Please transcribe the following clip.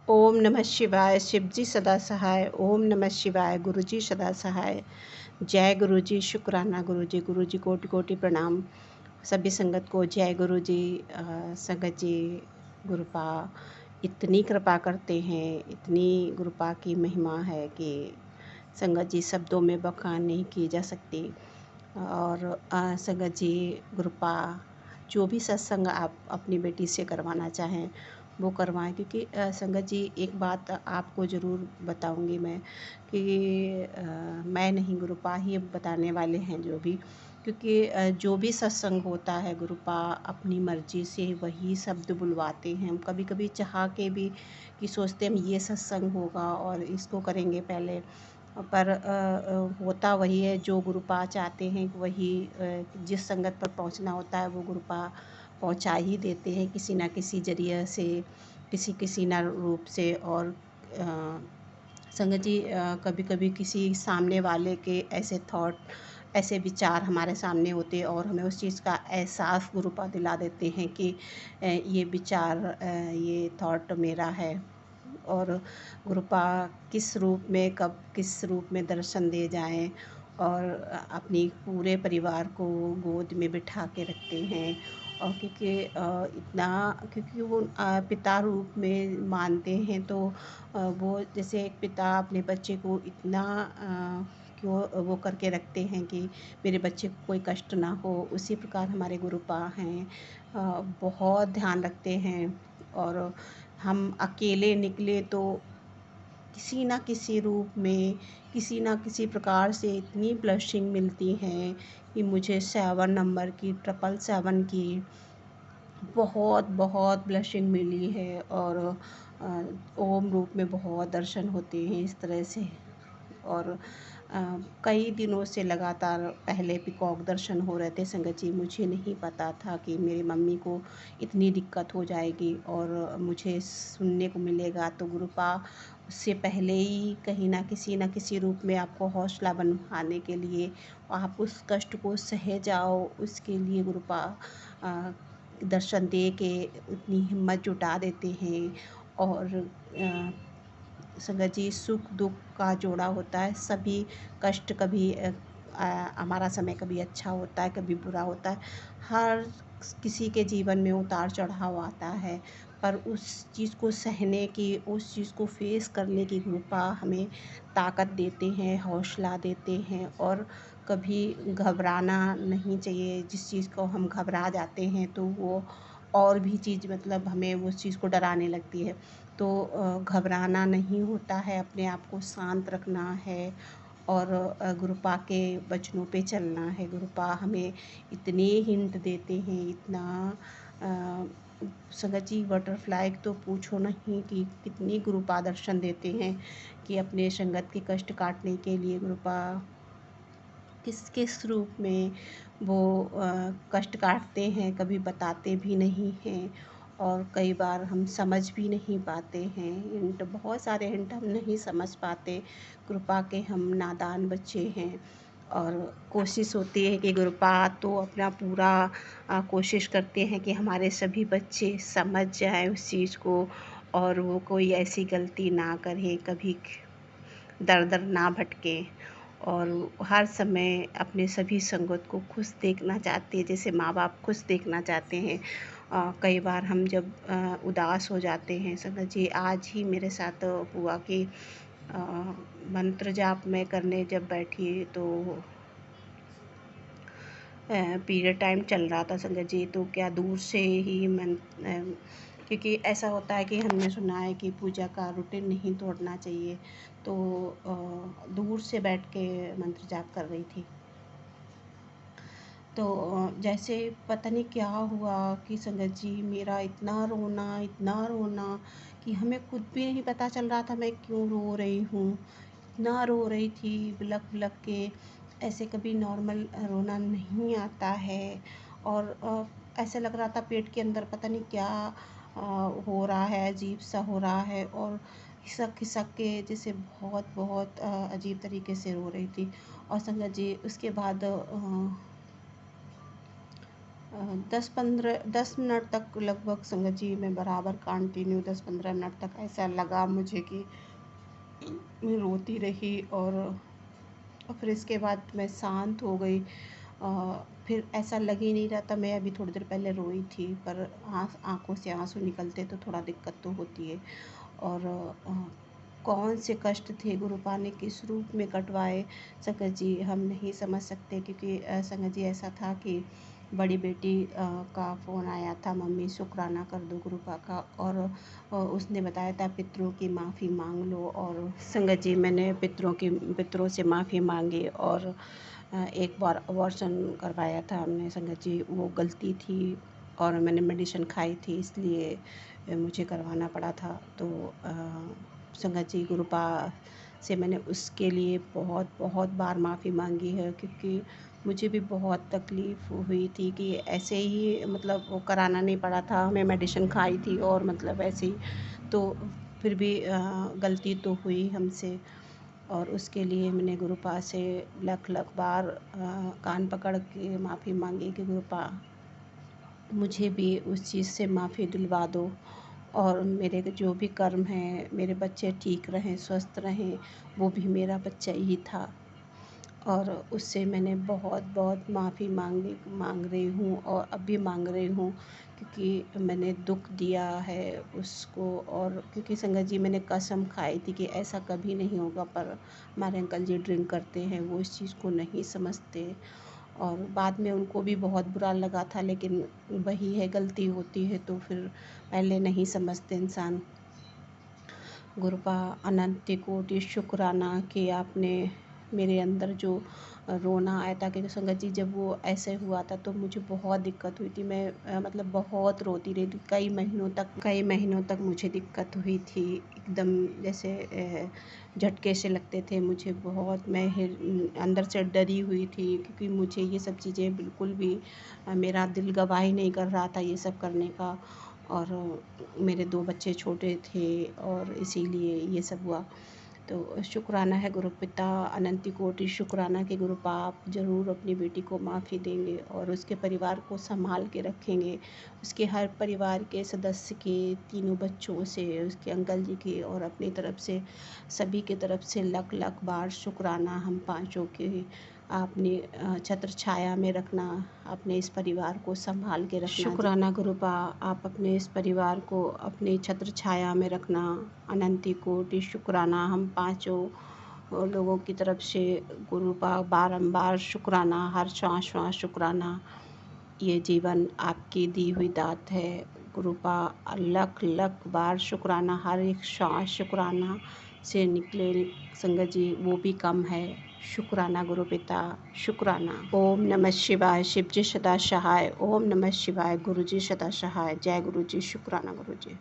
ओम नमः शिवाय। शिवजी सदा सहाय। ओम नमः शिवाय। गुरुजी सदा सहाय। जय गुरुजी। शुक्राना गुरुजी। गुरुजी कोटि कोटि प्रणाम। सभी संगत को जय गुरुजी। संगत जी गुरुपा इतनी कृपा करते हैं, इतनी गुरुपा की महिमा है कि संगत जी शब्दों में बखान नहीं की जा सकती। और संगत जी गुरुपा जो भी सत्संग आप अपनी बेटी से करवाना चाहें वो करवाएं, क्योंकि संगत जी एक बात आपको ज़रूर बताऊंगी मैं कि मैं नहीं, गुरुपा ही बताने वाले हैं जो भी, क्योंकि जो भी सत्संग होता है गुरुपा अपनी मर्जी से वही शब्द बुलवाते हैं। हम कभी कभी चाह के भी कि सोचते हम ये सत्संग होगा और इसको करेंगे पहले, पर होता वही है जो गुरुपा चाहते हैं वही। जिस संगत पर पहुंचना होता है वो गुरुपा पहुंचा ही देते हैं किसी ना किसी जरिए से, किसी किसी ना रूप से। और संगत जी कभी कभी किसी सामने वाले के ऐसे थॉट, ऐसे विचार हमारे सामने होते हैं और हमें उस चीज़ का एहसास गुरुपा दिला देते हैं कि ये विचार, ये थॉट मेरा है। और गुरुपा किस रूप में, कब किस रूप में दर्शन दे जाएं और अपनी पूरे परिवार को गोद में बिठा के रखते हैं। और क्योंकि इतना, क्योंकि वो पिता रूप में मानते हैं, तो वो जैसे एक पिता अपने बच्चे को इतना क्यों वो करके रखते हैं कि मेरे बच्चे को कोई कष्ट ना हो, उसी प्रकार हमारे गुरुपा हैं। बहुत ध्यान रखते हैं। और हम अकेले निकले तो किसी ना किसी रूप में, किसी ना किसी प्रकार से इतनी ब्लशिंग मिलती हैं कि मुझे 7 नंबर की, 777 की बहुत बहुत ब्लशिंग मिली है। और ओम रूप में बहुत दर्शन होते हैं इस तरह से। और कई दिनों से लगातार पहले पिकॉक दर्शन हो रहे थे संगत जी। मुझे नहीं पता था कि मेरी मम्मी को इतनी दिक्कत हो जाएगी और मुझे सुनने को मिलेगा। तो गुरुपा उससे पहले ही कहीं ना किसी रूप में आपको हौसला बनवाने के लिए, आप उस कष्ट को सह जाओ, उसके लिए गुरुपा दर्शन दे के उतनी हिम्मत जुटा देते हैं। और संगत जी सुख दुख का जोड़ा होता है। सभी कष्ट, कभी हमारा समय कभी अच्छा होता है, कभी बुरा होता है। हर किसी के जीवन में उतार चढ़ाव आता है, पर उस चीज़ को सहने की, उस चीज़ को फेस करने की कृपा हमें ताकत देते हैं, हौसला देते हैं। और कभी घबराना नहीं चाहिए। जिस चीज़ को हम घबरा जाते हैं तो वो और भी चीज़, मतलब हमें उस चीज़ को डराने लगती है। तो घबराना नहीं होता है, अपने आप को शांत रखना है और गुरुपा के वचनों पे चलना है। गुरुपा हमें इतने हिंट देते हैं, इतना संगत जी बटरफ्लाई तो पूछो नहीं कि कितनी गुरुपा दर्शन देते हैं कि अपने संगत के कष्ट काटने के लिए गुरुपा किस किस रूप में वो कष्ट काटते हैं, कभी बताते भी नहीं हैं। और कई बार हम समझ भी नहीं पाते हैं हिंट, बहुत सारे हिंट हम नहीं समझ पाते। कृपा के हम नादान बच्चे हैं। और कोशिश होती है कि गुरुपा तो अपना पूरा कोशिश करते हैं कि हमारे सभी बच्चे समझ जाएं उस चीज़ को और वो कोई ऐसी गलती ना करें, कभी दर दर ना भटके। और हर समय अपने सभी संगत को खुश देखना चाहते हैं, जैसे माँ बाप खुश देखना चाहते हैं। कई बार हम जब उदास हो जाते हैं संगत जी, आज ही मेरे साथ हुआ कि मंत्र जाप में करने जब बैठी तो पीरियड टाइम चल रहा था संगत जी। तो क्या दूर से ही क्योंकि ऐसा होता है कि हमने सुना है कि पूजा का रूटीन नहीं तोड़ना चाहिए। तो दूर से बैठ के मंत्र जाप कर रही थी। तो जैसे पता नहीं क्या हुआ कि संगत जी मेरा इतना रोना कि हमें खुद भी नहीं पता चल रहा था मैं क्यों रो रही हूँ। इतना रो रही थी बिलख बिलख के। ऐसे कभी नॉर्मल रोना नहीं आता है। और ऐसे लग रहा था पेट के अंदर पता नहीं क्या हो रहा है, अजीब सा हो रहा है। और खिसक खिसक के जैसे बहुत बहुत अजीब तरीके से रो रही थी। और संगत जी उसके बाद 10 मिनट तक लगभग संगत जी मैं बराबर कंटिन्यू 10-15 मिनट तक ऐसा लगा मुझे कि मैं रोती रही। और फिर इसके बाद मैं शांत हो गई। फिर ऐसा लग ही नहीं रहा था, मैं अभी थोड़ी देर पहले रोई थी, पर आँखों से आंसू निकलते तो थोड़ा दिक्कत तो होती है। और कौन से कष्ट थे गुरुपा ने किस रूप में कटवाए संगत जी हम नहीं समझ सकते, क्योंकि संगत जी ऐसा था कि बड़ी बेटी का फ़ोन आया था, मम्मी शुक्राना कर दो गुरुपा का, और उसने बताया था पितरों की माफ़ी मांग लो। और संगत जी मैंने पितरों से माफ़ी मांगी, और एक बार अबॉर्शन करवाया था हमने संगत जी, वो गलती थी और मैंने मेडिसिन खाई थी, इसलिए मुझे करवाना पड़ा था। तो संगत जी गुरुपा से मैंने उसके लिए बहुत बहुत बार माफ़ी मांगी है, क्योंकि मुझे भी बहुत तकलीफ़ हुई थी कि ऐसे ही मतलब वो कराना नहीं पड़ा था, हमें मेडिसिन खाई थी और मतलब ऐसे ही, तो फिर भी गलती तो हुई हमसे। और उसके लिए मैंने गुरुपा से लख लख बार कान पकड़ के माफ़ी मांगी कि गुरुपा मुझे भी उस चीज़ से माफ़ी दिलवा दो, और मेरे जो भी कर्म हैं, मेरे बच्चे ठीक रहें, स्वस्थ रहें, वो भी मेरा बच्चा ही था। और उससे मैंने बहुत बहुत माफ़ी मांग रही हूँ, और अब भी मांग रही हूँ, क्योंकि मैंने दुख दिया है उसको। और क्योंकि संगत जी मैंने कसम खाई थी कि ऐसा कभी नहीं होगा, पर हमारे अंकल जी ड्रिंक करते हैं, वो इस चीज़ को नहीं समझते। और बाद में उनको भी बहुत बुरा लगा था, लेकिन वही है, गलती होती है तो फिर पहले नहीं समझते इंसान। गुरुपा अनंत कोटि शुक्राना कि आपने मेरे अंदर जो रोना आया था, क्योंकि संगत जी जब वो ऐसे हुआ था तो मुझे बहुत दिक्कत हुई थी, मैं मतलब बहुत रोती रही थी, कई महीनों तक मुझे दिक्कत हुई थी, एकदम जैसे झटके से लगते थे मुझे बहुत। मैं अंदर से डरी हुई थी, क्योंकि मुझे ये सब चीज़ें बिल्कुल भी मेरा दिल गवाही नहीं कर रहा था ये सब करने का। और मेरे 2 बच्चे छोटे थे, और इसीलिए ये सब हुआ। तो शुक्राना है गुरु पिता अनंत कोटि शुक्राना कि गुरुपा आप ज़रूर अपनी बेटी को माफ़ी देंगे और उसके परिवार को संभाल के रखेंगे, उसके हर परिवार के सदस्य के, तीनों बच्चों से, उसके अंकल जी के और अपनी तरफ से, सभी की तरफ से लख लख बार शुक्राना हम पाँचों के। आपने छत्र छाया में रखना, अपने इस परिवार को संभाल के रखना। शुक्राना गुरुपा आप अपने इस परिवार को अपने छत्र छाया में रखना। अनंती कोटि शुक्राना हम पांचों लोगों की तरफ से गुरुपा बारंबार शुक्राना, हर श्वास श्वास शुक्राना। ये जीवन आपकी दी हुई दात है गुरुपा, लख लख बार शुक्राना, हर एक श्वास शुक्राना से निकले संगत जी वो भी कम है। शुक्राना गुरु पिता, शुक्राना। ओम नमः शिवाय, शिव जी सदा सहाय। ओम नमः शिवाय, गुरु जी सदा सहाय। जय गुरु जी, शुक्राना गुरु जी।